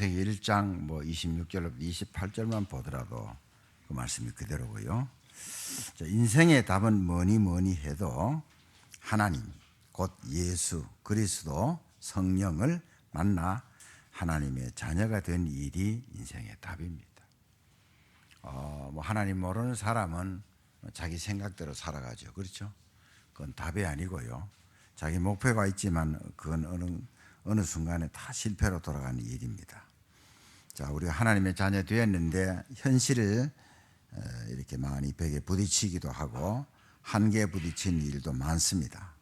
1장 26절부터 28절만 보더라도 그 말씀이 그대로고요. 인생의 답은 뭐니 해도 하나님 곧 예수 그리스도 성령을 만나 하나님의 자녀가 된 일이 인생의 답입니다. 하나님 모르는 사람은 자기 생각대로 살아가죠. 그렇죠? 그건 답이 아니고요. 자기 목표가 있지만 그건 어느 순간에 다 실패로 돌아가는 일입니다. 자, 우리가 하나님의 자녀 되었는데 현실을 이렇게 많이 벽에 부딪히기도 하고 한계에 부딪히는 일도 많습니다.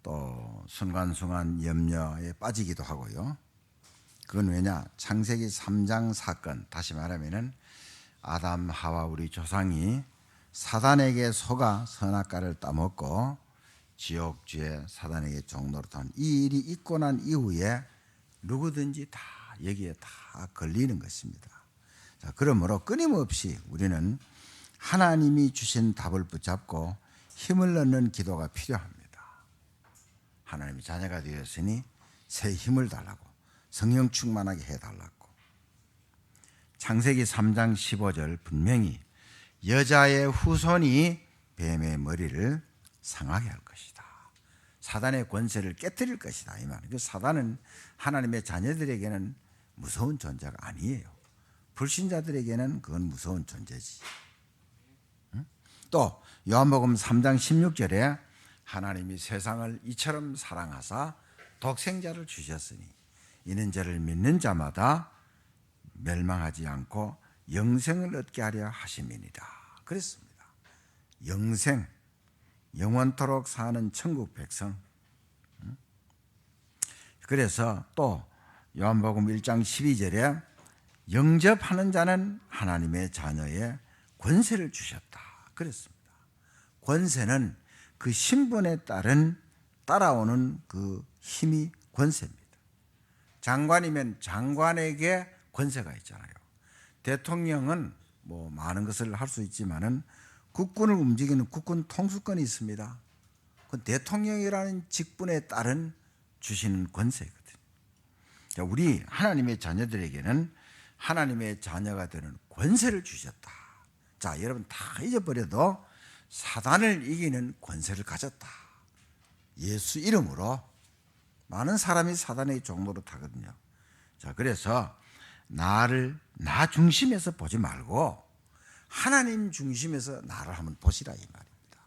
또 순간순간 염려에 빠지기도 하고요. 그건 왜냐? 창세기 3장 사건, 다시 말하면은 아담 하와 우리 조상이 사단에게 속아 선악과를 따먹고 지옥주에 사단에게 종로로 탄 이 일이 있고 난 이후에 누구든지 다 여기에 다 걸리는 것입니다. 자, 그러므로 끊임없이 우리는 하나님이 주신 답을 붙잡고 힘을 얻는 기도가 필요합니다. 하나님의 자녀가 되었으니 새 힘을 달라고, 성령 충만하게 해달라고. 창세기 3장 15절 분명히 여자의 후손이 뱀의 머리를 상하게 할 것이다. 사단의 권세를 깨뜨릴 것이다. 이 말. 사단은 하나님의 자녀들에게는 무서운 존재가 아니에요. 불신자들에게는 그건 무서운 존재지. 또 요한복음 3장 16절에 하나님이 세상을 이처럼 사랑하사 독생자를 주셨으니 이는 저를 믿는 자마다 멸망하지 않고 영생을 얻게 하려 하심이니라. 그랬습니다. 영생, 영원토록 사는 천국 백성. 그래서 또 요한복음 1장 12절에 영접하는 자는 하나님의 자녀의 권세를 주셨다. 그랬습니다. 권세는 그 신분에 따른 따라오는 그 힘이 권세입니다. 장관이면 장관에게 권세가 있잖아요. 대통령은 많은 것을 할 수 있지만은 국군을 움직이는 국군 통수권이 있습니다. 그 대통령이라는 직분에 따른 주시는 권세거든요. 우리 하나님의 자녀들에게는 하나님의 자녀가 되는 권세를 주셨다. 자, 여러분 다 잊어버려도 사단을 이기는 권세를 가졌다. 예수 이름으로 많은 사람이 사단의 종로로 타거든요. 자, 그래서 나 중심에서 보지 말고 하나님 중심에서 나를 한번 보시라 이 말입니다.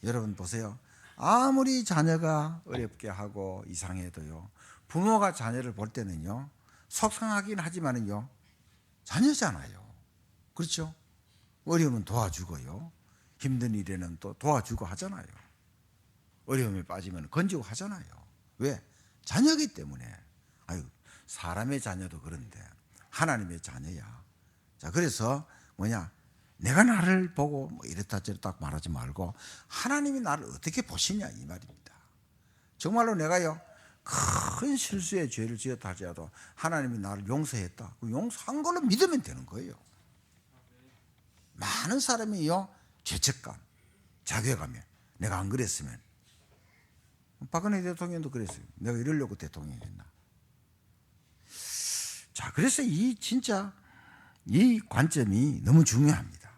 여러분 보세요. 아무리 자녀가 어렵게 하고 이상해도요, 부모가 자녀를 볼 때는요 속상하긴 하지만은요 자녀잖아요. 그렇죠? 어려우면 도와주고요, 힘든 일에는 또 도와주고 하잖아요. 어려움에 빠지면 건지고 하잖아요. 왜? 자녀이기 때문에. 사람의 자녀도 그런데 하나님의 자녀야. 자, 그래서 내가 나를 보고 이랬다 저랬다 말하지 말고 하나님이 나를 어떻게 보시냐 이 말입니다. 정말로 내가요 큰 실수의 죄를 지었다 할지라도 하나님이 나를 용서했다. 그 용서한 걸로 믿으면 되는 거예요. 많은 사람이요 죄책감, 자괴감에 내가 안 그랬으면. 박근혜 대통령도 그랬어요. 내가 이러려고 대통령이 됐나. 자, 그래서 진짜 이 관점이 너무 중요합니다.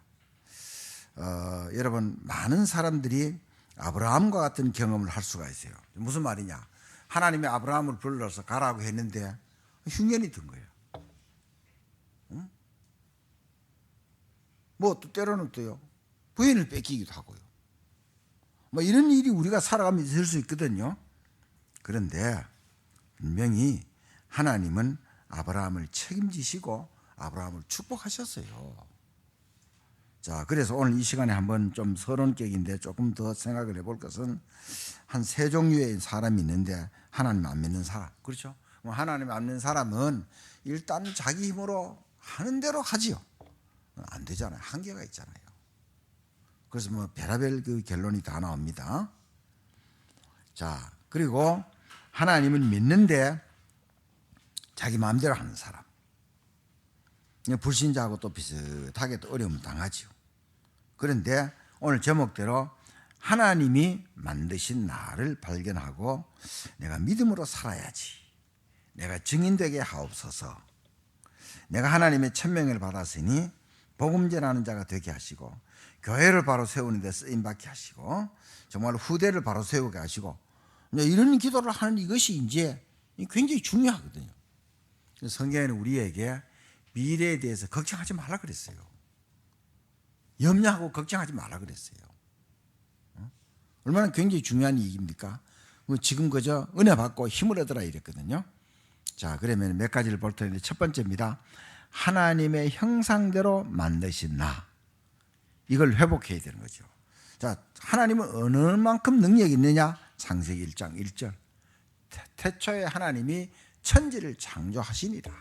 여러분 많은 사람들이 아브라함과 같은 경험을 할 수가 있어요. 무슨 말이냐? 하나님이 아브라함을 불러서 가라고 했는데 흉년이 든 거예요. 응? 또 때로는 또요 부인을 뺏기기도 하고요. 이런 일이 우리가 살아가면서 있을 수 있거든요. 그런데 분명히 하나님은 아브라함을 책임지시고 아브라함을 축복하셨어요. 자, 그래서 오늘 이 시간에 한번 좀 서론격인데 조금 더 생각을 해볼 것은 한 세 종류의 사람이 있는데 하나님 안 믿는 사람. 그렇죠? 하나님 안 믿는 사람은 일단 자기 힘으로 하는 대로 하지요. 안 되잖아요. 한계가 있잖아요. 그래서 별의별 그 결론이 다 나옵니다. 자, 그리고 하나님을 믿는데 자기 마음대로 하는 사람. 불신자하고 또 비슷하게 또 어려움 당하죠. 그런데 오늘 제목대로 하나님이 만드신 나를 발견하고 내가 믿음으로 살아야지, 내가 증인되게 하옵소서, 내가 하나님의 천명을 받았으니 복음 전하는 자가 되게 하시고 교회를 바로 세우는 데 쓰임받게 하시고 정말 후대를 바로 세우게 하시고 이런 기도를 하는 이것이 이제 굉장히 중요하거든요. 성경에는 우리에게 미래에 대해서 걱정하지 말라 그랬어요. 염려하고 걱정하지 말라 그랬어요. 얼마나 굉장히 중요한 얘기입니까? 지금 그저 은혜 받고 힘을 얻으라 이랬거든요. 자, 그러면 몇 가지를 볼 텐데 첫 번째입니다. 하나님의 형상대로 만드신 나. 이걸 회복해야 되는 거죠. 자, 하나님은 어느 만큼 능력이 있느냐? 창세기 1장 1절. 태초에 하나님이 천지를 창조하시니라.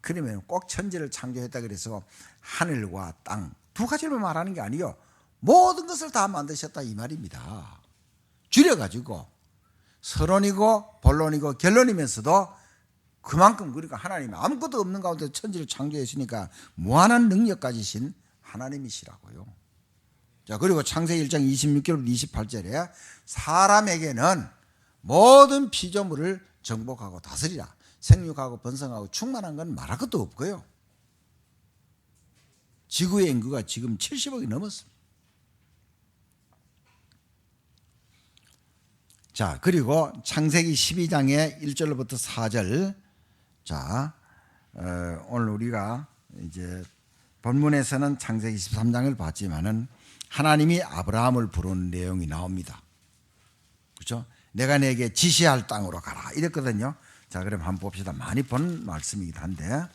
그러면 꼭 천지를 창조했다 그래서 하늘과 땅 두 가지로 말하는 게 아니요. 모든 것을 다 만드셨다 이 말입니다. 줄여가지고 서론이고 본론이고 결론이면서도 그만큼 그러니까 하나님이 아무것도 없는 가운데 천지를 창조했으니까 무한한 능력 가지신 하나님이시라고요. 자, 그리고 창세기 1장 26절부터 28절에 사람에게는 모든 피조물을 정복하고 다스리라. 생육하고 번성하고 충만한 건 말할 것도 없고요. 지구의 인구가 지금 70억이 넘었습니다. 자, 그리고 창세기 12장의 1절부터 4절. 자, 오늘 우리가 이제 본문에서는 창세기 13장을 봤지만은 하나님이 아브라함을 부르는 내용이 나옵니다. 그렇죠? 내가 내게 지시할 땅으로 가라 이랬거든요. 자, 그럼 한번 봅시다. 많이 본 말씀이기도 한데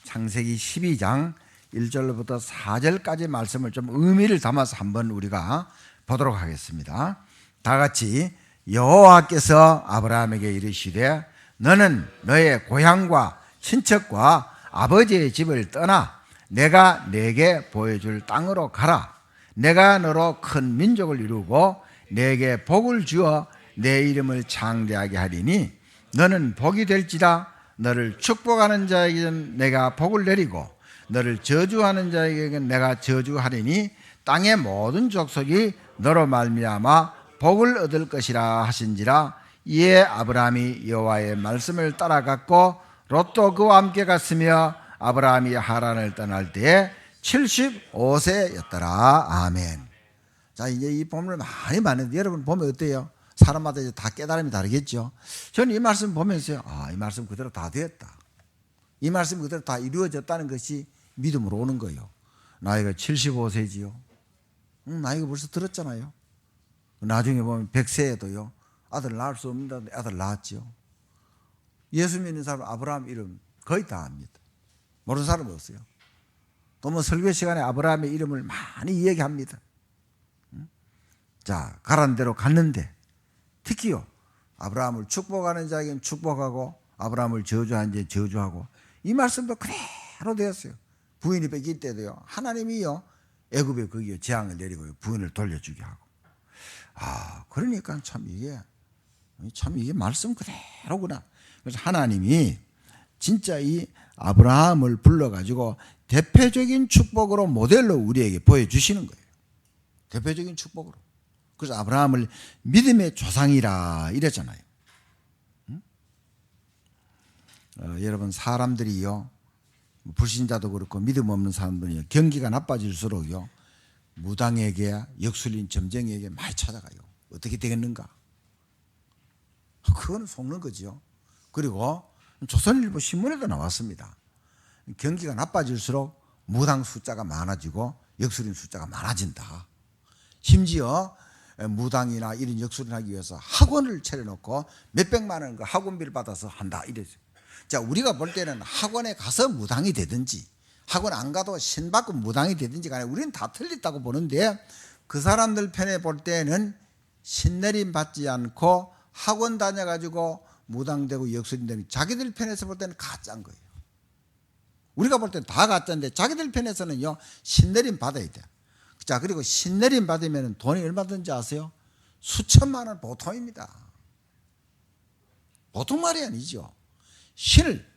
창세기 12장 1절부터 4절까지 말씀을 좀 의미를 담아서 한번 우리가 보도록 하겠습니다. 다 같이 여호와께서 아브라함에게 이르시되 너는 너의 고향과 친척과 아버지의 집을 떠나 내가 네게 보여줄 땅으로 가라. 내가 너로 큰 민족을 이루고 네게 복을 주어 내 이름을 창대하게 하리니 너는 복이 될지라. 너를 축복하는 자에게는 내가 복을 내리고 너를 저주하는 자에게는 내가 저주하리니 땅의 모든 족속이 너로 말미암아 복을 얻을 것이라 하신지라. 이에 아브라함이 여호와의 말씀을 따라갔고 롯도 그와 함께 갔으며 아브라함이 하란을 떠날 때에 75세였더라. 아멘. 자, 이제 이 본문을 많이 봤는데 여러분 보면 어때요? 사람마다 이제 다 깨달음이 다르겠죠. 저는 이 말씀 보면서요, 이 말씀 그대로 다 되었다. 이 말씀 그대로 다 이루어졌다는 것이 믿음으로 오는 거예요. 나이가 75세지요. 나이가 벌써 들었잖아요. 나중에 보면 100세에도요, 아들 낳을 수 없는데 아들 낳았죠. 예수 믿는 사람 아브라함 이름 거의 다 압니다. 모르는 사람은 없어요. 또 뭐 설교 시간에 아브라함의 이름을 많이 이야기합니다. 자, 가란 대로 갔는데 특히요, 아브라함을 축복하는 자에게는 축복하고 아브라함을 저주한 자에게는 저주하고 이 말씀도 그대로 되었어요. 부인이 뺏길 때도요, 하나님이요 애굽에 거기에 재앙을 내리고 부인을 돌려주게 하고. 그러니까 참 이게 말씀 그대로구나. 그래서 하나님이 진짜 이 아브라함을 불러가지고 대표적인 축복으로 모델로 우리에게 보여주시는 거예요. 대표적인 축복으로. 그래서 아브라함을 믿음의 조상이라 이랬잖아요. 여러분 사람들이요, 불신자도 그렇고 믿음 없는 사람들이 경기가 나빠질수록요 무당에게 역술인 점쟁이에게 많이 찾아가요. 어떻게 되겠는가? 그거는 속는 거죠. 그리고 조선일보 신문에도 나왔습니다. 경기가 나빠질수록 무당 숫자가 많아지고 역술인 숫자가 많아진다. 심지어 무당이나 이런 역술을 하기 위해서 학원을 차려놓고 몇백만 원 그 학원비를 받아서 한다 이랬어요. 자, 우리가 볼 때는 학원에 가서 무당이 되든지 학원 안 가도 신 받고 무당이 되든지 간에 우리는 다 틀렸다고 보는데, 그 사람들 편에 볼 때는 신내림 받지 않고 학원 다녀가지고 무당되고 역술인 되는, 자기들 편에서 볼 때는 가짜인 거예요. 우리가 볼 때는 다 가짜인데 자기들 편에서는요 신내림 받아야 돼. 자, 그리고 신내림 받으면 돈이 얼마 든지 아세요? 수천만 원 보통입니다. 보통 말이 아니죠. 신을,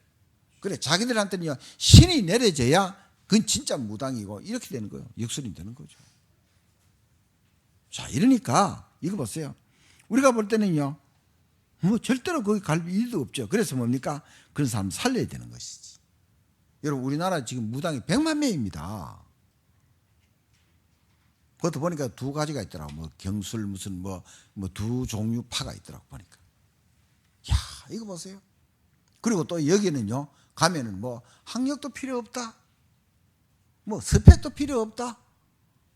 그래 자기들한테는요 신이 내려져야 그건 진짜 무당이고 이렇게 되는 거예요. 역술인 되는 거죠. 자, 이러니까 이거 보세요. 우리가 볼 때는요 뭐 절대로 거기 갈 일도 없죠. 그래서 뭡니까? 그런 사람 살려야 되는 것이지. 여러분 우리나라 지금 무당이 100만 명입니다. 그것도 보니까 두 가지가 있더라고. 뭐 경술 무슨 뭐 두 종류 파가 있더라고 보니까. 야, 이거 보세요. 그리고 또 여기는요, 가면은 뭐 학력도 필요 없다. 뭐 스펙도 필요 없다.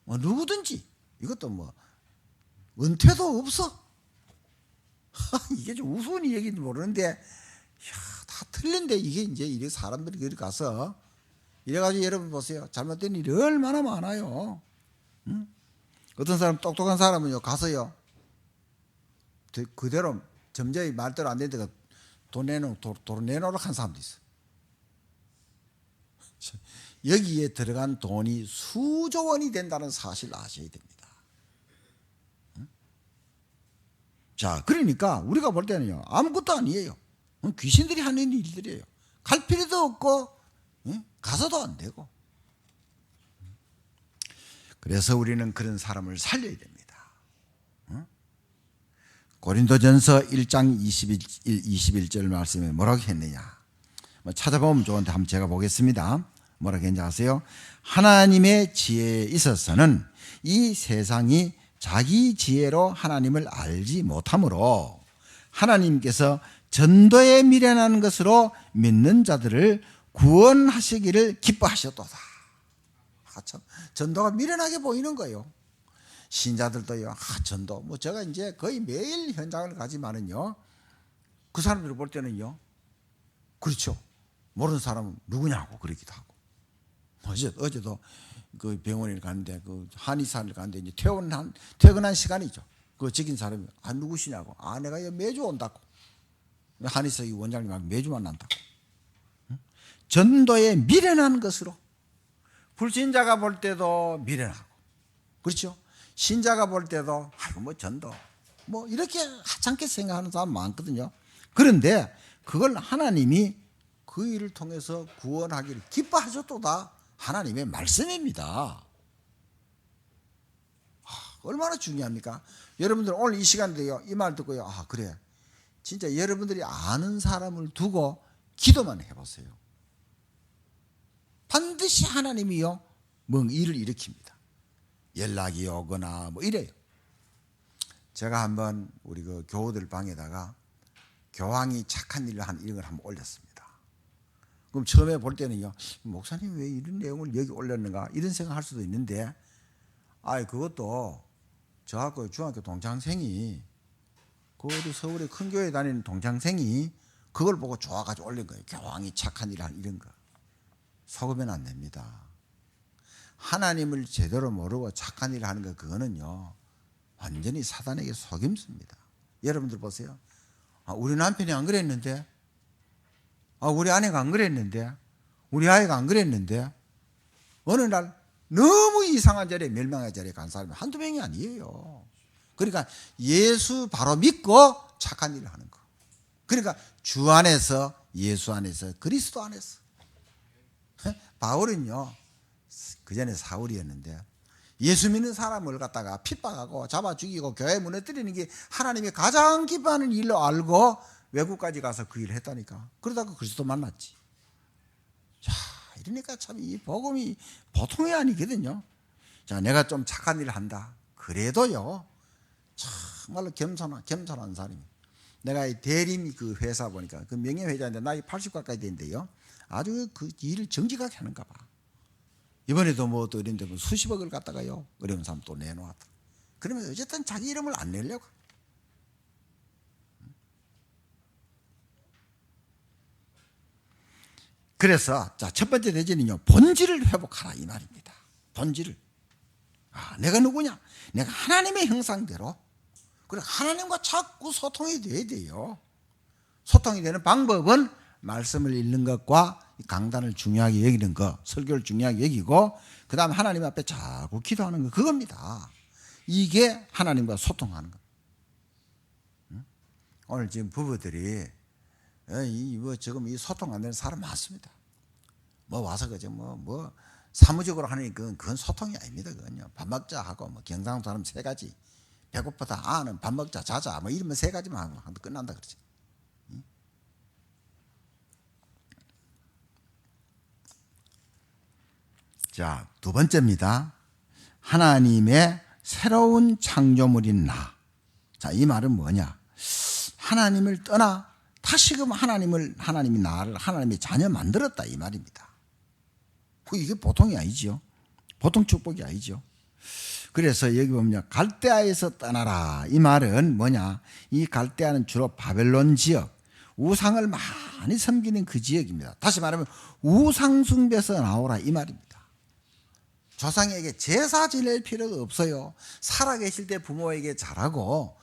뭐 누구든지 이것도 뭐 은퇴도 없어. 이게 좀 우스운 얘기인지 모르는데, 야, 다 틀린데 이게 이제 이래 사람들이 그리 가서 이래가지고 여러분 보세요. 잘못된 일이 얼마나 많아요. 응? 어떤 사람 똑똑한 사람은요 가서요 그대로 점쟁이 말대로 안 되니까 돈 내놓으라고 한 사람도 있어. 여기에 들어간 돈이 수조 원이 된다는 사실을 아셔야 됩니다. 응? 자, 그러니까 우리가 볼 때는요 아무것도 아니에요. 귀신들이 하는 일들이에요. 갈 필요도 없고, 응? 가서도 안 되고. 그래서 우리는 그런 사람을 살려야 됩니다. 고린도전서 1장 21절 말씀에 뭐라고 했느냐, 찾아보면 좋은데 한번 제가 보겠습니다. 뭐라고 했는지 아세요? 하나님의 지혜에 있어서는 이 세상이 자기 지혜로 하나님을 알지 못하므로 하나님께서 전도에 미련한 것으로 믿는 자들을 구원하시기를 기뻐하셨도다. 참, 전도가 미련하게 보이는 거예요. 신자들도요, 전도. 뭐 제가 이제 거의 매일 현장을 가지만은요, 그 사람들을 볼 때는요, 그렇죠. 모르는 사람은 누구냐고 그러기도 하고. 어제도 그 병원에 갔는데, 그 한의사를 갔는데, 이제 퇴근한 시간이죠. 그 지킨 사람이, 누구시냐고. 내가 매주 온다고. 한의사 원장님하고 매주 만난다고. 전도에 미련한 것으로. 불신자가 볼 때도 미련하고, 그렇죠? 신자가 볼 때도 뭐 전도 뭐 이렇게 하찮게 생각하는 사람 많거든요. 그런데 그걸 하나님이 그 일을 통해서 구원하기를 기뻐하셨도다. 하나님의 말씀입니다. 얼마나 중요합니까? 여러분들 오늘 이 시간인데요, 이 말 듣고요, 그래, 진짜 여러분들이 아는 사람을 두고 기도만 해보세요. 반드시 하나님이요 뭐 일을 일으킵니다. 연락이 오거나 뭐 이래요. 제가 한번 우리 그 교우들 방에다가 교황이 착한 일을 한 이런 걸 한번 올렸습니다. 그럼 처음에 볼 때는요, 목사님 왜 이런 내용을 여기 올렸는가 이런 생각할 수도 있는데, 그것도 저하고 중학교 동창생이, 그 어디 서울의 큰 교회 다니는 동창생이 그걸 보고 좋아가지고 올린 거예요. 교황이 착한 일을 한 이런 거. 속으면 안 됩니다. 하나님을 제대로 모르고 착한 일을 하는 거, 그거는요 완전히 사단에게 속임수입니다. 여러분들 보세요. 우리 남편이 안 그랬는데, 우리 아내가 안 그랬는데, 우리 아이가 안 그랬는데, 어느 날 너무 이상한 자리에, 멸망의 자리에 간 사람이 한두 명이 아니에요. 그러니까 예수 바로 믿고 착한 일을 하는 거. 그러니까 주 안에서, 예수 안에서, 그리스도 안에서. 바울은요, 그 전에 사울이었는데, 예수 믿는 사람을 갖다가 핍박하고 잡아 죽이고 교회 무너뜨리는 게 하나님이 가장 기뻐하는 일로 알고 외국까지 가서 그 일을 했다니까. 그러다가 그리스도 만났지. 자, 이러니까 참 이 복음이 보통이 아니거든요. 자, 내가 좀 착한 일을 한다. 그래도요, 정말로 겸손한 사람이. 내가 이 대림 그 회사 보니까 그 명예회장인데 나이 80 가까이 되는데요, 아주 그 일을 정직하게 하는가 봐. 이번에도 뭐 또 이런데 뭐 수십억을 갖다가요, 어려운 사람 또 내놓았다. 그러면 어쨌든 자기 이름을 안 내려고. 그래서 자, 첫 번째 대전은요, 본질을 회복하라 이 말입니다. 본질을. 내가 누구냐? 내가 하나님의 형상대로, 그래 하나님과 자꾸 소통이 돼야 돼요. 소통이 되는 방법은 말씀을 읽는 것과 강단을 중요하게 여기는 것, 설교를 중요하게 여기고, 그 다음에 하나님 앞에 자꾸 기도하는 것, 그겁니다. 이게 하나님과 소통하는 것. 오늘 지금 부부들이 지금 이 소통 안 되는 사람 많습니다. 뭐 와서 그저 뭐 사무적으로 하는 그건 소통이 아닙니다. 그건요, 밥 먹자 하고, 뭐 경상도 사람 세 가지, 배고프다, 밥 먹자, 자자, 뭐 이러면 세 가지만 하면 끝난다 그러지. 자, 두 번째입니다. 하나님의 새로운 창조물인 나. 자, 이 말은 뭐냐? 하나님을 떠나 다시금 하나님이 나를 하나님의 자녀 만들었다 이 말입니다. 이게 보통이 아니죠. 보통 축복이 아니죠. 그래서 여기 보면 갈대아에서 떠나라 이 말은 뭐냐? 이 갈대아는 주로 바벨론 지역, 우상을 많이 섬기는 그 지역입니다. 다시 말하면 우상 숭배에서 나오라 이 말입니다. 조상에게 제사 지낼 필요도 없어요. 살아계실 때 부모에게 잘하고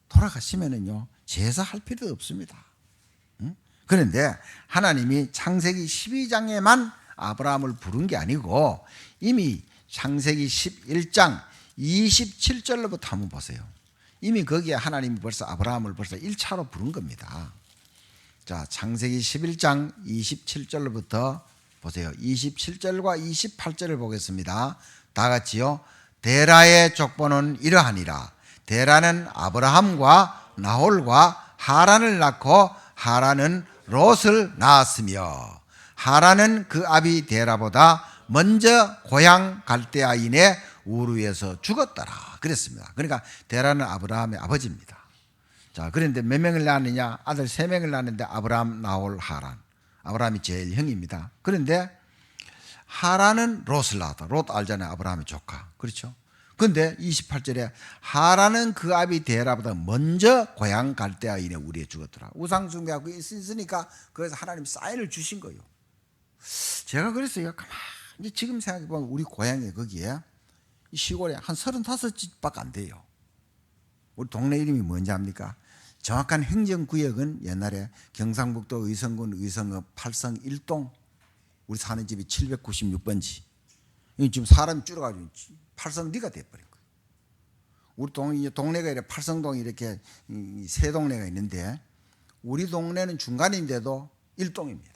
돌아가시면은요 제사할 필요도 없습니다. 그런데 하나님이 창세기 12장에만 아브라함을 부른 게 아니고 이미 창세기 11장 27절로부터 한번 보세요. 이미 거기에 하나님이 벌써 아브라함을 벌써 1차로 부른 겁니다. 자, 창세기 11장 27절로부터 보세요. 27절과 28절을 보겠습니다. 다 같이요. 데라의 족보는 이러하니라. 데라는 아브라함과 나홀과 하란을 낳고 하란은 롯을 낳았으며 하란은 그 아비 데라보다 먼저 고향 갈대아인의 우르에서 죽었더라 그랬습니다. 그러니까 데라는 아브라함의 아버지입니다. 자, 그런데 몇 명을 낳았느냐? 아들 3명을 낳았는데 아브라함, 나홀, 하란. 아브라함이 제일 형입니다. 그런데 하란은 롯을 낳았다. 롯 알잖아요. 아브라함의 조카. 그렇죠? 그런데 28절에 하란은 그 아비 데라보다 먼저 고향 갈대아인의 우리에 죽었더라. 우상숭배하고 있으니까 그래서 하나님 사인을 주신 거예요. 제가 그랬어요. 가만히 지금 생각해보면 우리 고향에 거기에 이 시골에 한 35집밖에 안 돼요. 우리 동네 이름이 뭔지 압니까? 정확한 행정구역은 옛날에 경상북도 의성군 의성읍 8성 1동 우리 사는 집이 796번지. 지금 사람이 줄어가지고 8성리가 돼버린 거예요. 우리 동네가 이렇게 8성동이 이렇게 세 동네가 있는데 우리 동네는 중간인데도 1동입니다.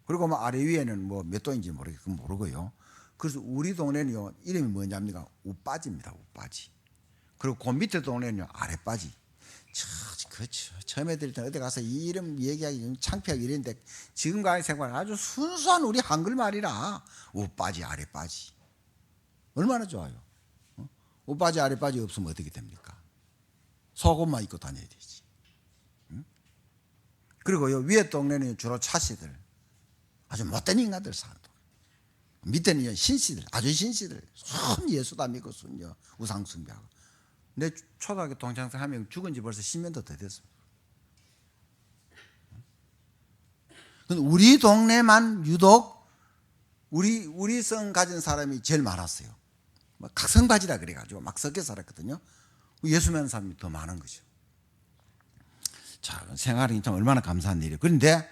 그리고 뭐 아래 위에는 뭐 몇 동인지 모르고요. 그래서 우리 동네는요 이름이 뭔지 압니까? 우빠지입니다. 우빠지. 그리고 그 밑에 동네는요 아래빠지. 그렇죠. 처음에 들을 때 어디 가서 이 이름 얘기하기 좀 창피하게 이랬는데 지금까지 생각하면 아주 순수한 우리 한글말이라 우빠지 아래빠지. 얼마나 좋아요. 우빠지 아래빠지 없으면 어떻게 됩니까? 속옷만 입고 다녀야 되지. 그리고요 위에 동네는 주로 차씨들 아주 못된 인간들 사는 동. 밑에는 신씨들 아주 신씨들 손 예수다 믿고 순요 우상숭배하고. 내 초등학교 동창생 한 명 죽은 지 벌써 10년도 더 됐습니다. 우리 동네만 유독 우리 성 가진 사람이 제일 많았어요. 각성바지라 그래가지고 막 섞여 살았거든요. 예수 믿는 사람이 더 많은 거죠. 자, 생활이 참 얼마나 감사한 일이에요. 그런데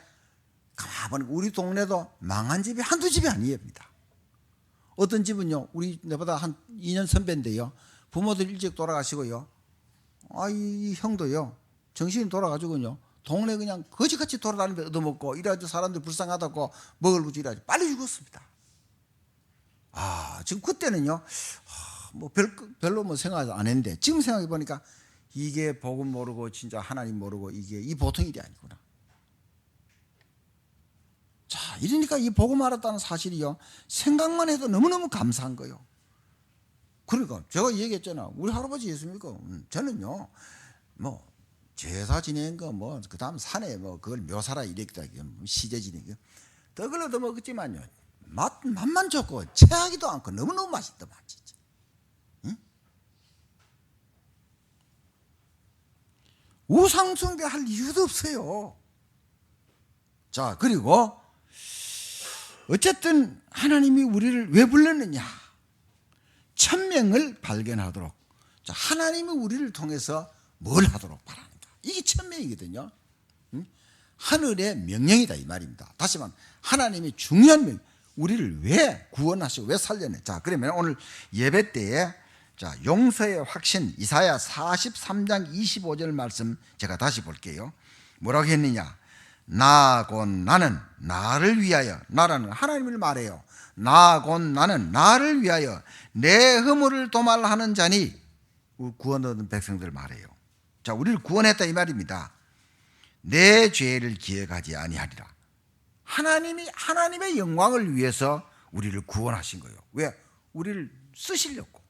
가만히 우리 동네도 망한 집이 한두 집이 아니입니다. 어떤 집은요, 내보다 한 2년 선배인데요. 부모들 일찍 돌아가시고요. 이 형도요. 정신이 돌아가지고요. 동네 그냥 거지같이 돌아다니면서 얻어먹고 이래가지고 사람들 불쌍하다고 먹을 것이 이래가지고 빨리 죽었습니다. 지금 그때는요. 뭐 별로 뭐 생각 안 했는데 지금 생각해 보니까 이게 복음 모르고 진짜 하나님 모르고 이게 이 보통 일이 아니구나. 자, 이러니까 이 복음 알았다는 사실이요. 생각만 해도 너무너무 감사한 거예요. 그러니까 제가 얘기했잖아. 우리 할아버지 예수 믿고 저는요. 뭐 제사 지낸 거 뭐 그다음 산에 뭐 그걸 묘사라 이랬다. 시제 지낸 거. 떡을 얻어 먹었지만요. 맛만 좋고 체하기도 않고 너무너무 맛있더만 진짜. 응? 우상숭배 할 이유도 없어요. 자, 그리고 어쨌든 하나님이 우리를 왜 불렀느냐? 천명을 발견하도록. 자, 하나님이 우리를 통해서 뭘 하도록 바라는가? 이게 천명이거든요. 응? 하늘의 명령이다 이 말입니다. 다시 말하면 하나님이 중요한 명, 우리를 왜 구원하시고 왜 살렸냐? 자, 그러면 오늘 예배 때에 자, 용서의 확신 이사야 43장 25절 말씀 제가 다시 볼게요. 뭐라고 했느냐? 나 곧 나는 나를 위하여, 나라는 하나님을 말해요. 나 곧 나는 나를 위하여 내 허물을 도말하는 자니, 구원 얻은 백성들 말해요. 자, 우리를 구원했다 이 말입니다. 내 죄를 기억하지 아니하리라. 하나님이 하나님의 영광을 위해서 우리를 구원하신 거예요. 왜? 우리를 쓰시려고.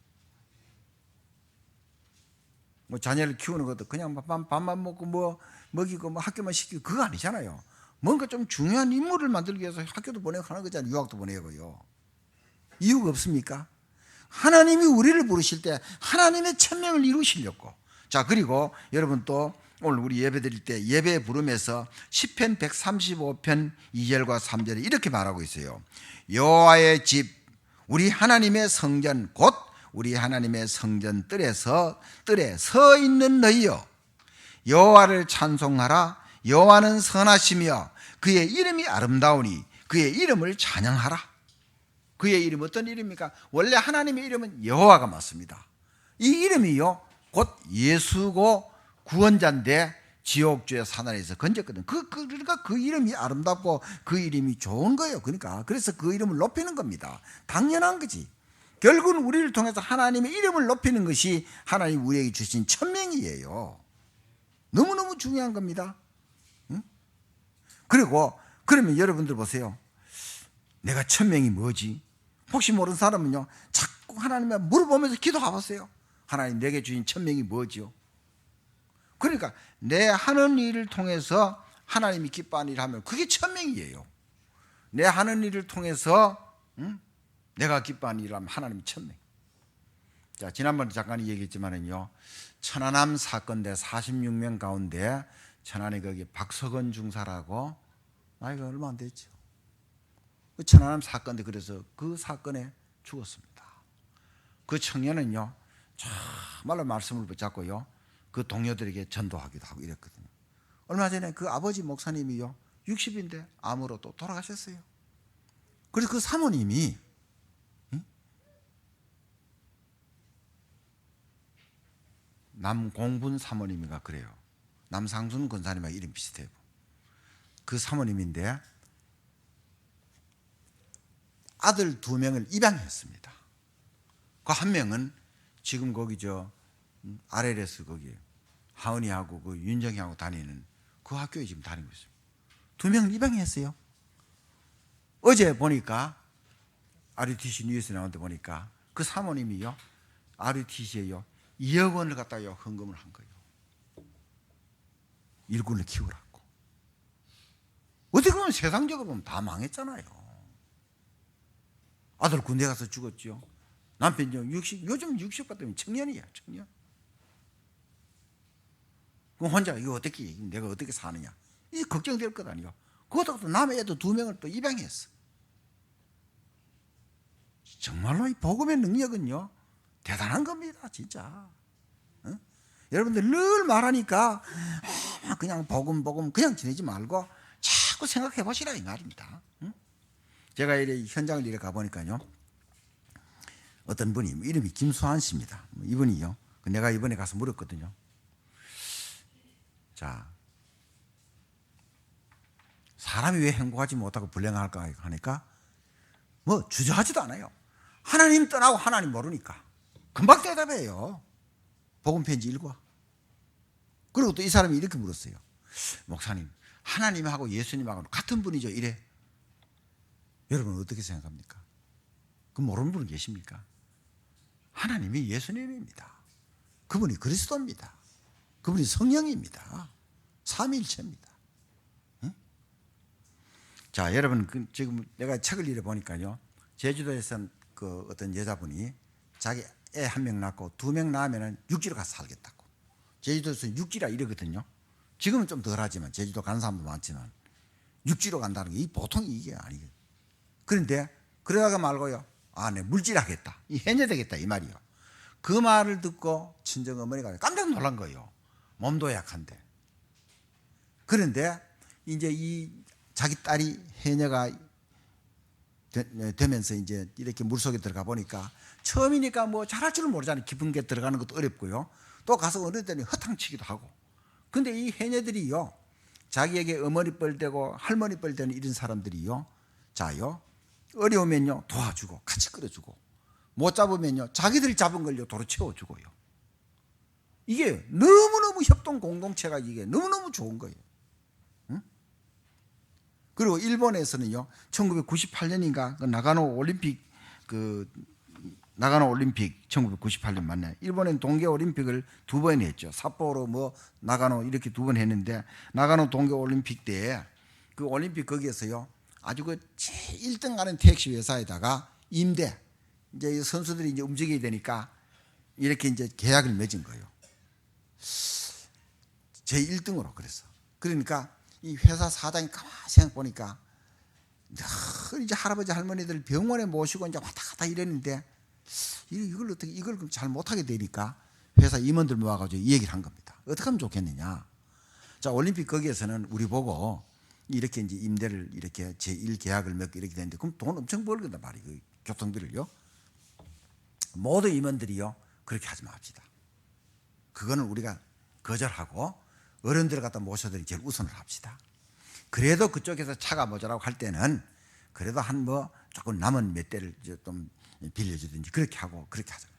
뭐 자녀를 키우는 것도 그냥 밥만 먹고 뭐 먹이고 뭐 학교만 시키고 그거 아니잖아요. 뭔가 좀 중요한 인물을 만들기 위해서 학교도 보내고 하는 거잖아요. 유학도 보내고요. 이유가 없습니까? 하나님이 우리를 부르실 때 하나님의 천명을 이루시려고. 자, 그리고 여러분 또 오늘 우리 예배 드릴 때 예배 부름에서 시편 135편 2절과 3절에 이렇게 말하고 있어요. 여호와의 집, 우리 하나님의 성전, 곧 우리 하나님의 성전 뜰에 서 있는 너희여, 여호와를 찬송하라. 여호와는 선하시며 그의 이름이 아름다우니 그의 이름을 찬양하라. 그의 이름 어떤 이름입니까? 원래 하나님의 이름은 여호와가 맞습니다. 이 이름이요 곧 예수고 구원자인데 지옥주의 사단에서 건졌거든. 그러니까 그 이름이 아름답고 그 이름이 좋은 거예요. 그러니까 그래서 그 이름을 높이는 겁니다. 당연한 거지. 결국은 우리를 통해서 하나님의 이름을 높이는 것이 하나님 우리에게 주신 천명이에요. 너무너무 중요한 겁니다. 응? 그리고 그러면 여러분들 보세요. 내가 천명이 뭐지? 혹시 모르는 사람은요, 자꾸 하나님께 물어보면서 기도해 보세요. 하나님 내게 주신 천명이 뭐지요? 그러니까 내 하는 일을 통해서 하나님이 기뻐하는 일을 하면 그게 천명이에요. 내 하는 일을 통해서 내가 기뻐하는 일을 하면 하나님이 천명. 자, 지난번에 잠깐 얘기했지만은요, 천안함 사건대 46명 가운데 천안에 거기 박석원 중사라고 나이가 얼마 안 됐죠. 그 천안함 사건대 그래서 그 사건에 죽었습니다. 그 청년은요, 정말로 말씀을 붙잡고요, 그 동료들에게 전도하기도 하고 이랬거든요. 얼마 전에 그 아버지 목사님이요 60인데 암으로 또 돌아가셨어요. 그래서 그 사모님이 남공분 사모님인가 그래요. 남상순 권사님하고 이름 비슷해요. 그 사모님인데 아들 2명을 입양했습니다. 그 한 명은 지금 거기 RLS 거기 하은이하고 그 윤정이하고 다니는 그 학교에 지금 다니고 있습니다. 2명을 입양했어요. 어제 보니까 RUTC 뉴스에 나오는데 보니까 그 사모님이요 RUTC에요 2억 원을 갖다가 헌금을 한 거예요. 일꾼을 키우라고. 어떻게 보면 세상적으로 보면 다 망했잖아요. 아들 군대 가서 죽었죠. 남편 요즘 60 같으면 청년이야, 청년. 그럼 혼자 이거 어떻게, 내가 어떻게 사느냐. 이 걱정될 것 아니요. 그것도 남의 애도 2명을 또 입양했어. 정말로 이 복음의 능력은요, 대단한 겁니다, 진짜. 어? 여러분들 늘 말하니까 그냥 복음 그냥 지내지 말고 자꾸 생각해 보시라 이 말입니다. 응? 제가 현장을 이래 가보니까요, 어떤 분이 이름이 김수환 씨입니다. 이분이요, 내가 이번에 가서 물었거든요. 자, 사람이 왜 행복하지 못하고 불행할까 하니까 뭐 주저하지도 않아요. 하나님 떠나고 하나님 모르니까 금방 대답해요. 복음 편지 읽어. 그리고 또 이 사람이 이렇게 물었어요. 목사님, 하나님하고 예수님하고 같은 분이죠? 이래. 여러분 어떻게 생각합니까? 그 모르는 분 계십니까? 하나님이 예수님입니다. 그분이 그리스도입니다. 그분이 성령입니다. 삼위일체입니다. 응? 자, 여러분 지금 내가 책을 읽어 보니까요, 제주도에서 그 어떤 여자분이 자기 애 1명 낳고 2명 낳으면 육지로 가서 살겠다고. 제주도에서 육지라 이러거든요. 지금은 좀 덜하지만 제주도 가는 사람도 많지만 육지로 간다는 게 보통 이게 아니에요. 그런데 그러다가 말고요, 내 물질하겠다, 이 해녀되겠다 이 말이요. 그 말을 듣고 친정 어머니가 깜짝 놀란 거예요. 몸도 약한데. 그런데 이제 이 자기 딸이 해녀가 되면서 이제 이렇게 물속에 들어가 보니까 처음이니까 뭐 잘할 줄은 모르잖아요. 깊은 게 들어가는 것도 어렵고요. 또 가서 어느 때는 허탕치기도 하고. 근데 이 해녀들이요, 자기에게 어머니 뻘되고 할머니 뻘되는 이런 사람들이요, 자요, 어려우면요 도와주고 같이 끌어주고, 못 잡으면요 자기들이 잡은 걸요 도로 채워주고요. 이게 너무너무 협동 공동체가 이게 너무너무 좋은 거예요. 응? 그리고 일본에서는요 1998년인가 그 나가노 올림픽 1998년 맞나요? 일본은 동계 올림픽을 2번 했죠. 삿포로 뭐 나가노 이렇게 2번 했는데 나가노 동계 올림픽 때 그 올림픽 거기에서요 아주 그 제일 1등 가는 택시 회사에다가 임대 이제 선수들이 이제 움직여야 되니까 이렇게 이제 계약을 맺은 거예요. 제 1등으로 그래서. 그러니까 이 회사 사장이 가만히 생각 보니까 늘 이제 할아버지 할머니들 병원에 모시고 이제 왔다 갔다 이랬는데 이걸 어떻게 이걸 잘 못하게 되니까 회사 임원들 모아가지고 이 얘기를 한 겁니다. 어떻게 하면 좋겠느냐. 자 올림픽 거기에서는 우리 보고 이렇게 이제 임대를 이렇게 제1 계약을 맺고 이렇게 되는데 그럼 돈 엄청 벌거든 말이에요. 그 교통비를요. 모든 임원들이요 그렇게 하지 맙시다. 그거는 우리가 거절하고 어른들을 갖다 모셔드리 제일 우선을 합시다. 그래도 그쪽에서 차가 모자라고 할 때는 그래도 한 뭐 조금 남은 몇 대를 이제 좀 빌려주든지 그렇게 하고 그렇게 하잖아요.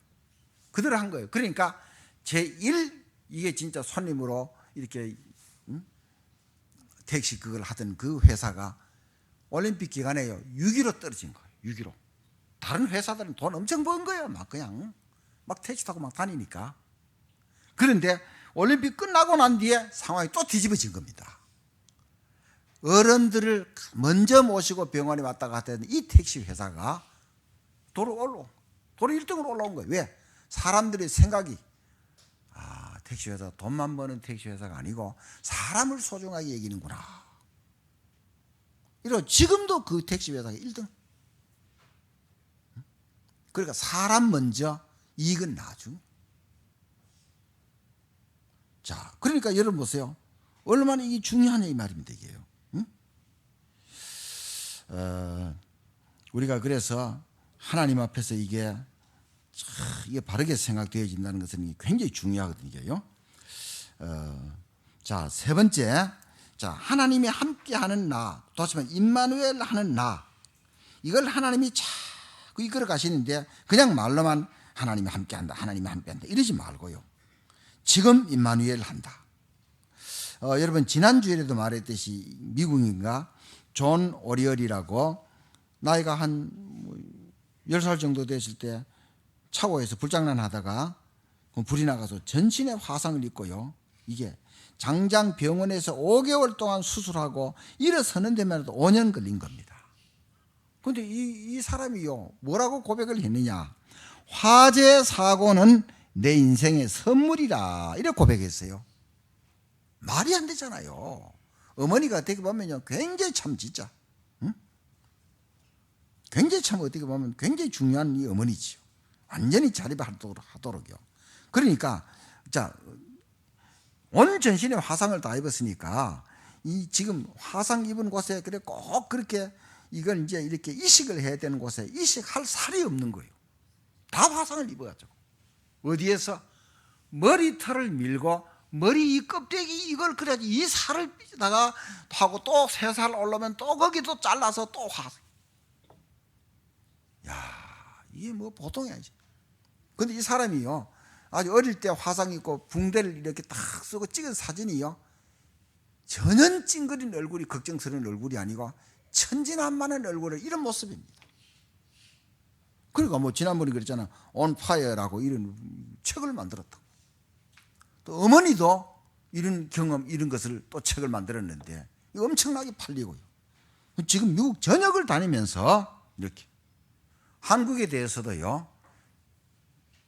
그대로 한 거예요. 그러니까 제1 이게 진짜 손님으로 이렇게 택시 그걸 하던 그 회사가 올림픽 기간에요 6위로 떨어진 거예요. 6위로. 다른 회사들은 돈 엄청 번 거예요. 막 그냥 막 택시 타고 막 다니니까. 그런데 올림픽 끝나고 난 뒤에 상황이 또 뒤집어진 겁니다. 어른들을 먼저 모시고 병원에 왔다 갔다 했던 이 택시 회사가 도로 1등으로 올라온 거예요. 왜? 사람들의 생각이 택시 회사 돈만 버는 택시 회사가 아니고 사람을 소중하게 여기는구나. 이런 지금도 그 택시 회사가 1등. 그러니까 사람 먼저 이익은 나중. 자, 그러니까 여러분 보세요. 얼마나 이게 중요하냐 이 말입니다. 이게요. 우리가 그래서 하나님 앞에서 이게 바르게 생각되어진다는 것은 굉장히 중요하거든요. 자, 세 번째, 자 하나님이 함께하는 나, 다시 말해 임마누엘 하는 나, 이걸 하나님이 자꾸 이끌어 가시는데 그냥 말로만 하나님이 함께한다, 하나님이 함께한다 이러지 말고요. 지금 임마누엘 한다. 여러분 지난주에도 말했듯이 미국인가 존 오리얼이라고 나이가 한 10살 정도 됐을 때 차고에서 불장난 하다가 불이 나가서 전신에 화상을 입고요. 이게 장장 병원에서 5개월 동안 수술하고 일어서는 데만 해도 5년 걸린 겁니다. 그런데 이 사람이요 뭐라고 고백을 했느냐. 화재 사고는 내 인생의 선물이라 이렇게 고백했어요. 말이 안 되잖아요. 어머니가 어떻게 보면요 굉장히 참 진짜 굉장히 참 어떻게 보면 굉장히 중요한 이 어머니지요. 완전히 자립하도록요. 그러니까 자 온 전신에 화상을 다 입었으니까 이 지금 화상 입은 곳에 그래 꼭 그렇게 이걸 이제 이렇게 이식을 해야 되는 곳에 이식할 살이 없는 거예요. 다 화상을 입어가지고 어디에서 머리털을 밀고 머리 이 껍데기 이걸 그래야지 이 살을 삐다가 하고 또 새 살 올라오면 또 거기도 잘라서 또 화상. 야 이게 뭐 보통이 아니지. 근데 이 사람이요 아주 어릴 때 화상 입고 붕대를 이렇게 딱 쓰고 찍은 사진이요 전혀 찡그린 얼굴이 걱정스러운 얼굴이 아니고 천진난만한 얼굴을 이런 모습입니다. 그러니까 뭐 지난번에 그랬잖아 On Fire라고 이런 책을 만들었다고. 또 어머니도 이런 경험 이런 것을 또 책을 만들었는데 엄청나게 팔리고요. 지금 미국 전역을 다니면서 이렇게 한국에 대해서도요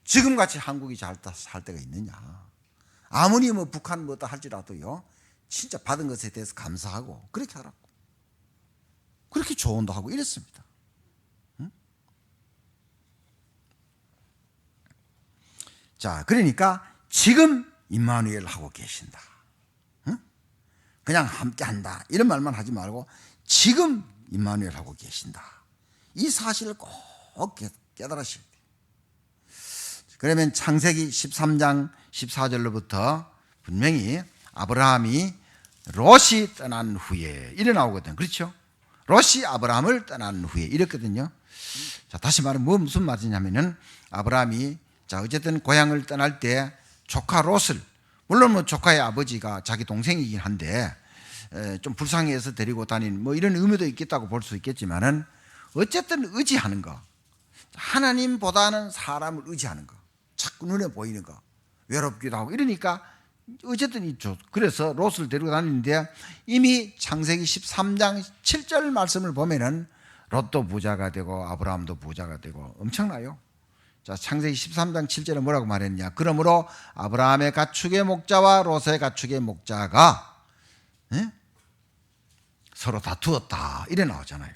지금같이 한국이 잘 살 때가 있느냐. 아무리 뭐 북한 뭐다 할지라도요 진짜 받은 것에 대해서 감사하고 그렇게 하라고 그렇게 조언도 하고 이랬습니다. 응? 자 그러니까 지금 임마누엘 하고 계신다. 응? 그냥 함께한다 이런 말만 하지 말고 지금 임마누엘 하고 계신다. 이 사실을 꼭 깨달으셔야 돼요. 그러면 창세기 13장 14절로부터 분명히 아브라함이 롯이 떠난 후에 이래 나오거든요. 그렇죠? 롯이 아브라함을 떠난 후에 이랬거든요. 자, 다시 말하면 무슨 말이냐면은 아브라함이 자 어쨌든 고향을 떠날 때 조카 롯을 물론 뭐 조카의 아버지가 자기 동생이긴 한데 좀 불쌍해서 데리고 다니는 뭐 이런 의미도 있겠다고 볼 수 있겠지만은 어쨌든 의지하는 거, 하나님보다는 사람을 의지하는 거, 자꾸 눈에 보이는 거, 외롭기도 하고 이러니까 어쨌든 있죠. 그래서 롯을 데리고 다니는데 이미 창세기 13장 7절 말씀을 보면은 롯도 부자가 되고 아브라함도 부자가 되고 엄청나요. 자, 창세기 13장 7절에 뭐라고 말했냐? 그러므로 아브라함의 가축의 목자와 롯의 가축의 목자가 서로 다투었다 이래 나오잖아요.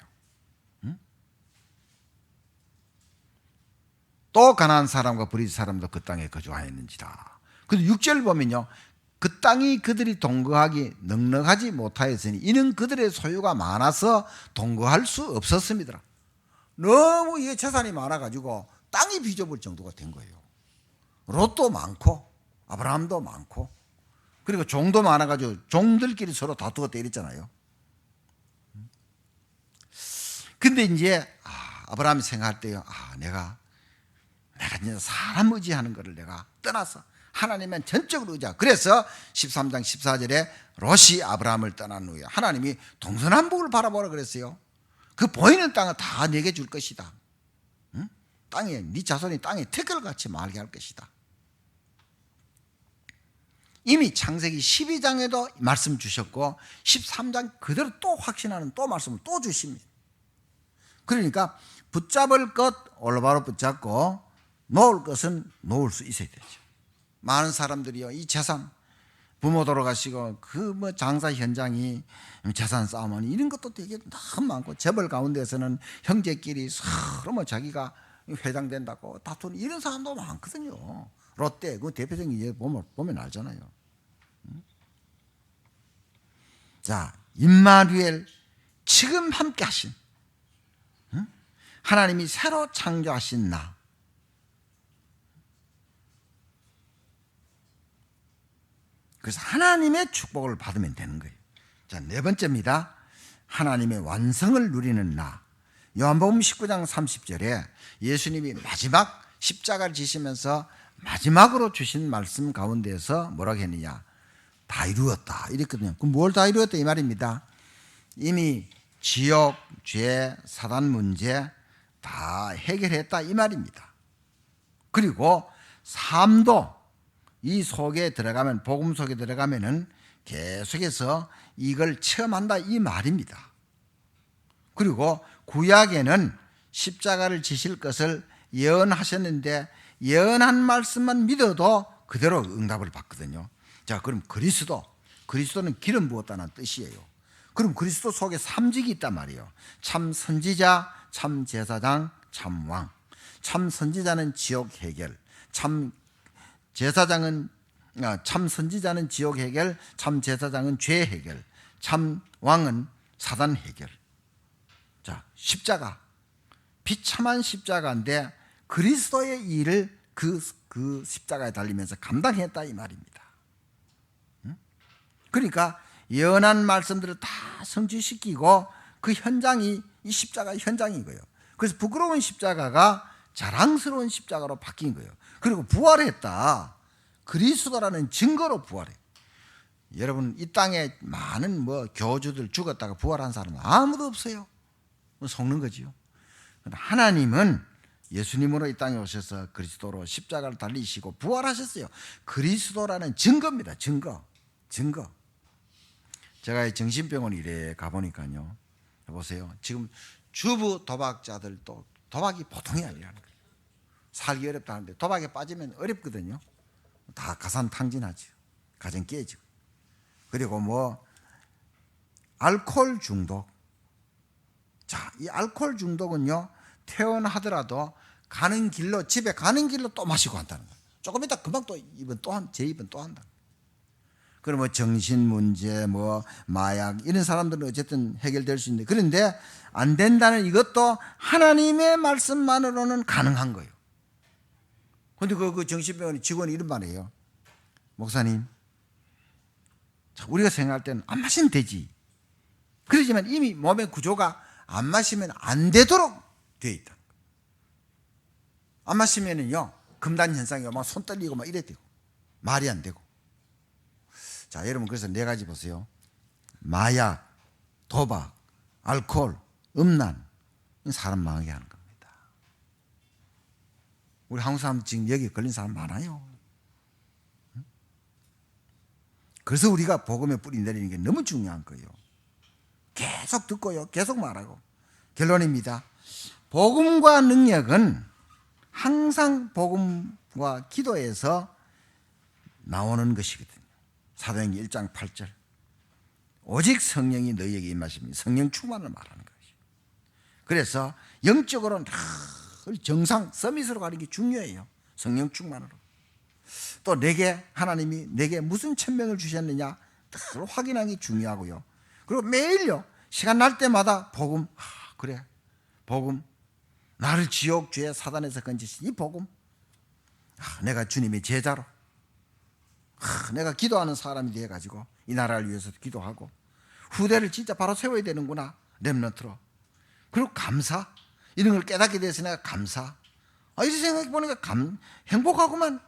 또 가나안 사람과 브리스 사람도 그 땅에 거주하였는지라. 그리고 6절 보면요, 그 땅이 그들이 동거하기 넉넉하지 못하였으니 이는 그들의 소유가 많아서 동거할 수 없었습니다. 너무 이게 재산이 많아가지고 땅이 비좁을 정도가 된 거예요. 롯도 많고 아브라함도 많고 그리고 종도 많아가지고 종들끼리 서로 다투었다 이랬잖아요. 근데 이제 아브라함이 생각할 때요, 내가 이제 사람 의지하는 것을 내가 떠나서 하나님은 전적으로 의지하고, 그래서 13장 14절에 롯이 아브라함을 떠난 후에 하나님이 동서남북을 바라보라 그랬어요. 그 보이는 땅은 다 내게 줄 것이다. 땅에 네 자손이 땅에 태클같이 말게 할 것이다. 이미 창세기 12장에도 말씀 주셨고 13장 그대로 또 확신하는 또 말씀을 또 주십니다. 그러니까 붙잡을 것 올바로 붙잡고 놓을 것은 놓을 수 있어야 되죠. 많은 사람들이요, 이 재산, 부모 돌아가시고 그 뭐 장사 현장이 재산 싸움은 이런 것도 되게 너무 많고, 재벌 가운데서는 형제끼리 서로 뭐 자기가 회장된다고 다투는 이런 사람도 많거든요. 롯데 그 대표적인 예 보면 알잖아요. 자, 임마누엘, 지금 함께 하신 하나님이 새로 창조하신 나, 그래서 하나님의 축복을 받으면 되는 거예요. 자, 네 번째입니다. 하나님의 완성을 누리는 나. 요한복음 19장 30절에 예수님이 마지막 십자가를 지시면서 마지막으로 주신 말씀 가운데에서 뭐라고 했느냐? 다 이루었다 이랬거든요. 그럼 뭘 다 이루었다 이 말입니다. 이미 지옥, 죄, 사단 문제 다 해결했다 이 말입니다. 그리고 삶도 이 속에 들어가면, 복음 속에 들어가면은 계속해서 이걸 체험한다 이 말입니다. 그리고 구약에는 십자가를 지실 것을 예언하셨는데 예언한 말씀만 믿어도 그대로 응답을 받거든요. 자, 그럼 그리스도는 기름 부었다는 뜻이에요. 그럼 그리스도 속에 삼직이 있단 말이에요. 참 선지자, 참 제사장, 참 왕. 참 선지자는 지옥 해결, 참 선지자는 지옥 해결, 참 제사장은 죄 해결, 참 왕은 사단 해결. 자, 십자가, 비참한 십자가인데 그리스도의 일을 그 십자가에 달리면서 감당했다 이 말입니다. 그러니까 예언한 말씀들을 다 성취시키고 그 현장이 이 십자가 현장인 거예요. 그래서 부끄러운 십자가가 자랑스러운 십자가로 바뀐 거예요. 그리고 부활했다. 그리스도라는 증거로 부활해. 여러분, 이 땅에 많은 교주들 죽었다가 부활한 사람은 아무도 없어요. 속는 거지요. 하나님은 예수님으로 이 땅에 오셔서 그리스도로 십자가를 달리시고 부활하셨어요. 그리스도라는 증거입니다. 증거. 제가 정신병원 이래 가보니까요, 보세요. 지금 주부 도박자들도 도박이 보통이 아니라는 거예요. 살기 어렵다 하는데 도박에 빠지면 어렵거든요. 다 가산탕진하죠. 가정 깨지고. 그리고 알코올 중독. 자, 이 알코올 중독은요, 퇴원하더라도 집에 가는 길로 또 마시고 한다는 거예요. 조금 이따 금방 또 제 입은 또 한다. 그럼 정신 문제, 마약 이런 사람들은 어쨌든 해결될 수 있는데, 그런데 안 된다는 이것도 하나님의 말씀만으로는 가능한 거예요. 근데 그 정신병원의 직원이 이런 말이에요. 목사님, 우리가 생각할 때는 안 마시면 되지. 그러지만 이미 몸의 구조가 안 마시면 안 되도록 되어 있다. 안 마시면은요, 금단 현상이 막 손 떨리고 막 이래 되고 말이 안 되고. 자, 여러분, 그래서 네 가지 보세요. 마약, 도박, 알코올, 음란, 사람 망하게 하는 겁니다. 우리 한국 사람 지금 여기 걸린 사람 많아요. 그래서 우리가 복음의 뿌리 내리는 게 너무 중요한 거예요. 계속 듣고요, 계속 말하고. 결론입니다. 복음과 능력은 항상 복음과 기도에서 나오는 것이거든요. 사도행전 1장 8절. 오직 성령이 너희에게 임하시면 성령 충만을 말하는 것이죠. 그래서 영적으로는 정상 서밋으로 가는 게 중요해요. 성령 충만으로. 또 내게 하나님이 내게 무슨 천명을 주셨느냐 늘 확인하는 게 중요하고요. 그리고 매일요, 시간 날 때마다 복음, 그래, 복음, 나를 지옥 죄 사단에서 건지신 이 복음, 내가 주님의 제자로, 내가 기도하는 사람이 되어가지고 이 나라를 위해서 기도하고 후대를 진짜 바로 세워야 되는구나, 렘넌트로. 그리고 감사, 이런 걸 깨닫게 돼서 내가 감사, 이런 생각해 보니까 행복하구만,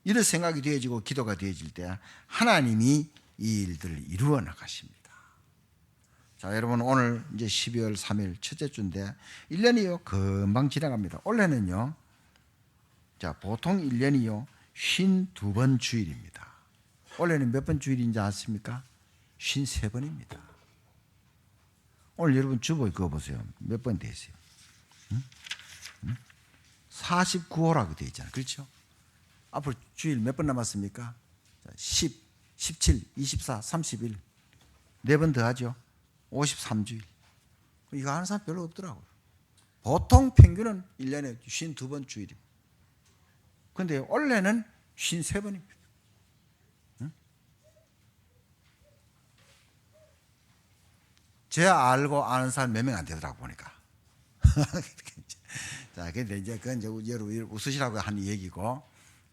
이런 생각이 되어지고 기도가 되어질 때 하나님이 이 일들을 이루어 나가십니다. 자, 여러분, 오늘 이제 12월 3일 첫째 주인데 1년이요 금방 지나갑니다. 올해는요, 자, 보통 1년이요 52번 주일입니다. 올해는 몇 번 주일인지 아십니까? 53번입니다. 오늘 여러분 주보 그거 보세요. 몇 번 되세요? 49호라고 되어 있잖아요. 그렇죠? 앞으로 주일 몇 번 남았습니까? 10, 17, 24, 31. 4번 더 하죠. 53주일. 이거 하는 사람 별로 없더라고요. 보통 평균은 1년에 52번 주일입니다. 그런데 원래는 53번입니다. 제 알고 아는 사람 몇 명 안 되더라고 보니까. 자, 근데 이제 그건 이제 여러분 웃으시라고 한 얘기고,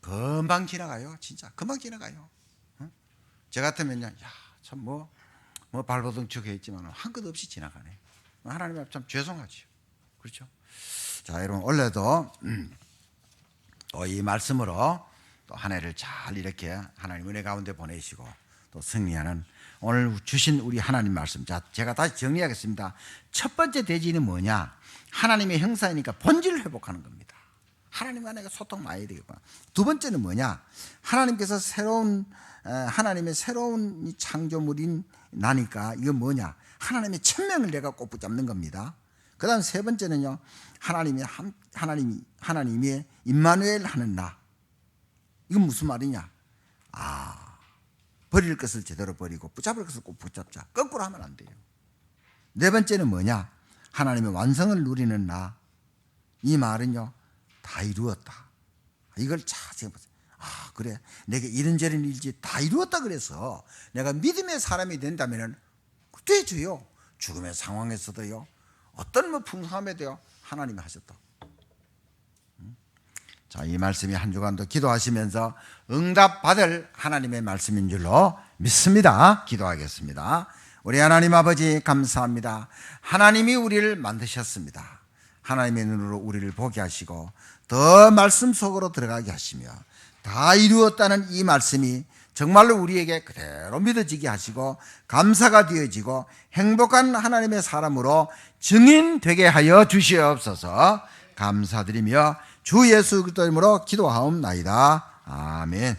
금방 지나가요. 진짜 금방 지나가요. 저 같으면요, 야, 참 뭐 발버둥 척해 있지만 한 것 없이 지나가네. 하나님 앞에 참 죄송하죠. 그렇죠? 자, 여러분, 원래도 또 이 말씀으로 또 한 해를 잘 이렇게 하나님 은혜 가운데 보내시고 또 승리하는 오늘 주신 우리 하나님 말씀. 자, 제가 다시 정리하겠습니다. 첫 번째 대지는 뭐냐? 하나님의 형상이니까 본질을 회복하는 겁니다. 하나님과 내가 소통 많이 되겠구나. 두 번째는 뭐냐? 하나님께서 하나님의 새로운 창조물인 나니까 이건 뭐냐? 하나님의 천명을 내가 꼭 붙잡는 겁니다. 그 다음 세 번째는요, 하나님의 임마누엘 하는 나. 이건 무슨 말이냐? 버릴 것을 제대로 버리고 붙잡을 것을 꼭 붙잡자. 거꾸로 하면 안 돼요. 네 번째는 뭐냐? 하나님의 완성을 누리는 나. 이 말은요, 다 이루었다. 이걸 잘 생각해보세요. 그래, 내게 이런저런 일지 다 이루었다 그래서 내가 믿음의 사람이 된다면 되죠요. 죽음의 상황에서도요, 어떤 풍성함에도요, 하나님이 하셨다. 자, 이 말씀이 한 주간도 기도하시면서 응답받을 하나님의 말씀인 줄로 믿습니다. 기도하겠습니다. 우리 하나님 아버지 감사합니다. 하나님이 우리를 만드셨습니다. 하나님의 눈으로 우리를 보게 하시고 더 말씀 속으로 들어가게 하시며 다 이루었다는 이 말씀이 정말로 우리에게 그대로 믿어지게 하시고 감사가 되어지고 행복한 하나님의 사람으로 증인되게 하여 주시옵소서. 감사드리며 주 예수 그리스도 이름으로 기도하옵나이다. 아멘.